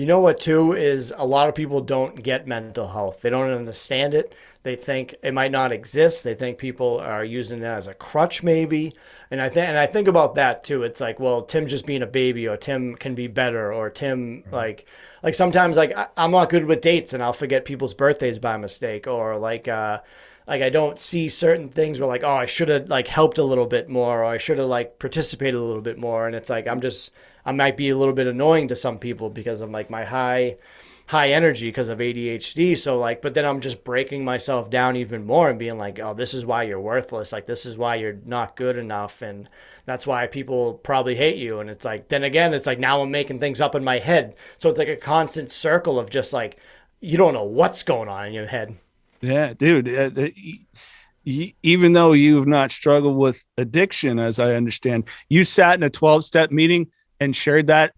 You know what too is a lot of people don't get mental health. They don't understand it. They think it might not exist. They think people are using it as a crutch maybe. And I think about that too. It's like, well, Tim's just being a baby, or Tim can be better, or Tim like sometimes like I'm not good with dates and I'll forget people's birthdays by mistake, or like I don't see certain things where like, oh, I should have like helped a little bit more, or I should have like participated a little bit more. And it's like I might be a little bit annoying to some people because of like my high energy because of ADHD. So like, but then I'm just breaking myself down even more and being like, oh, this is why you're worthless. Like, this is why you're not good enough. And that's why people probably hate you. And it's like, then again, it's like now I'm making things up in my head. So it's like a constant circle of just like, you don't know what's going on in your head. Yeah, dude. Even though you've not struggled with addiction, as I understand, you sat in a 12-step meeting and shared that,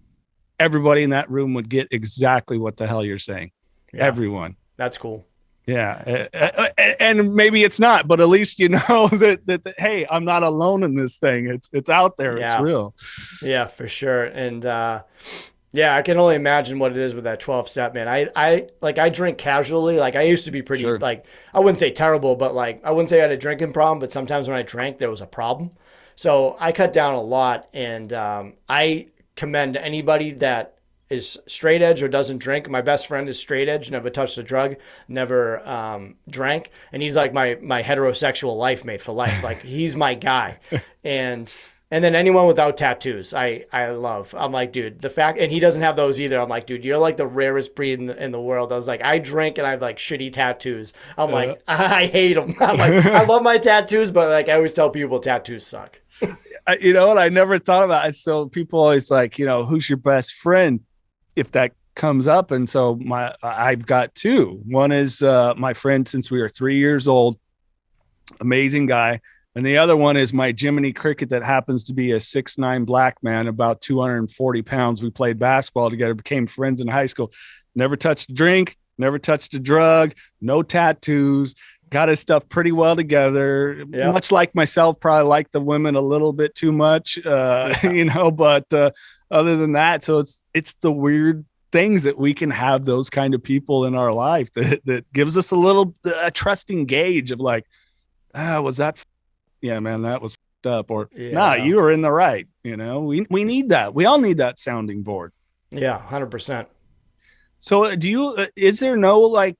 everybody in that room would get exactly what the hell you're saying. Yeah, Everyone. that's cool. Yeah. And maybe it's not, but at least you know that hey, I'm not alone in this thing. It's out there. It's Yeah. real. Yeah, for sure. And yeah, I can only imagine what it is with that 12 step, man. I drink casually. Like I used to be pretty Sure. like I wouldn't say terrible, but like I wouldn't say I had a drinking problem, but sometimes when I drank there was a problem. So I cut down a lot, and I commend anybody that is straight edge or doesn't drink. My best friend is straight edge, never touched a drug, never drank, and he's like my heterosexual life mate for life. Like he's my guy, and then anyone without tattoos, I love. I'm like, dude, the fact, and he doesn't have those either. I'm like, dude, you're like the rarest breed in the world. I was like, I drink and I have like shitty tattoos. I'm like, I hate them. I'm like, I love my tattoos, but like I always tell people tattoos suck. You know what? I never thought about it. So people always like, who's your best friend if that comes up? And so I've got two. One is my friend since we were 3 years old, amazing guy. And the other one is my Jiminy Cricket that happens to be a 6'9" black man, about 240 pounds. We played basketball together, became friends in high school. Never touched a drink, never touched a drug, no tattoos, got his stuff pretty well together. Yeah. Much like myself, probably like the women a little bit too much, but other than that, so it's the weird things that we can have those kind of people in our life that gives us a trusting gauge of like, was that yeah, man, that was up, or nah, you were in the right. We need that. We all need that sounding board. Yeah, 100%. So is there no like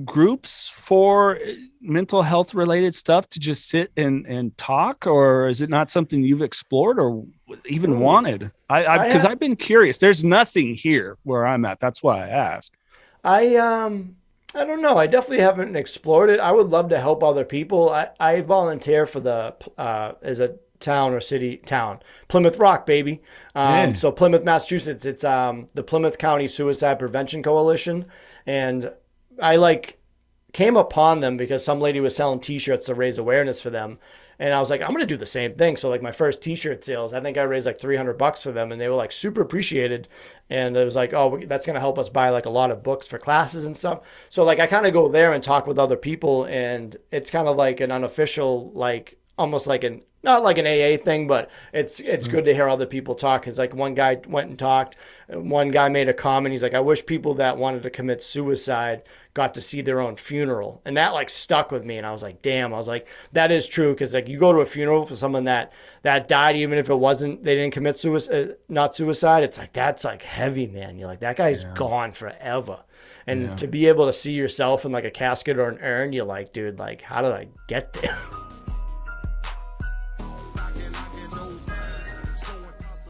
groups for mental health related stuff to just sit and talk, or is it not something you've explored or even wanted? Because I've been curious. There's nothing here where I'm at. That's why I asked. I don't know. I definitely haven't explored it. I would love to help other people. I volunteer for the as a town, Plymouth Rock, baby. So Plymouth, Massachusetts. It's the Plymouth County Suicide Prevention Coalition, and I like came upon them because some lady was selling T-shirts to raise awareness for them. And I was like, I'm going to do the same thing. So like my first T-shirt sales, I think I raised like $300 for them, and they were like super appreciated. And it was like, oh, that's going to help us buy like a lot of books for classes and stuff. So like I kind of go there and talk with other people, and it's kind of like an unofficial, like almost like not like an AA thing, but it's good to hear other people talk. Cause like one guy went and talked, one guy made a comment. He's like, I wish people that wanted to commit suicide got to see their own funeral. And that like stuck with me. And I was like, damn, I was like, that is true. Cause like you go to a funeral for someone that died, even if they didn't commit suicide, not suicide. It's like, that's like heavy, man. You're like, that guy's gone forever. And to be able to see yourself in like a casket or an urn, you're like, dude, like, how did I get there?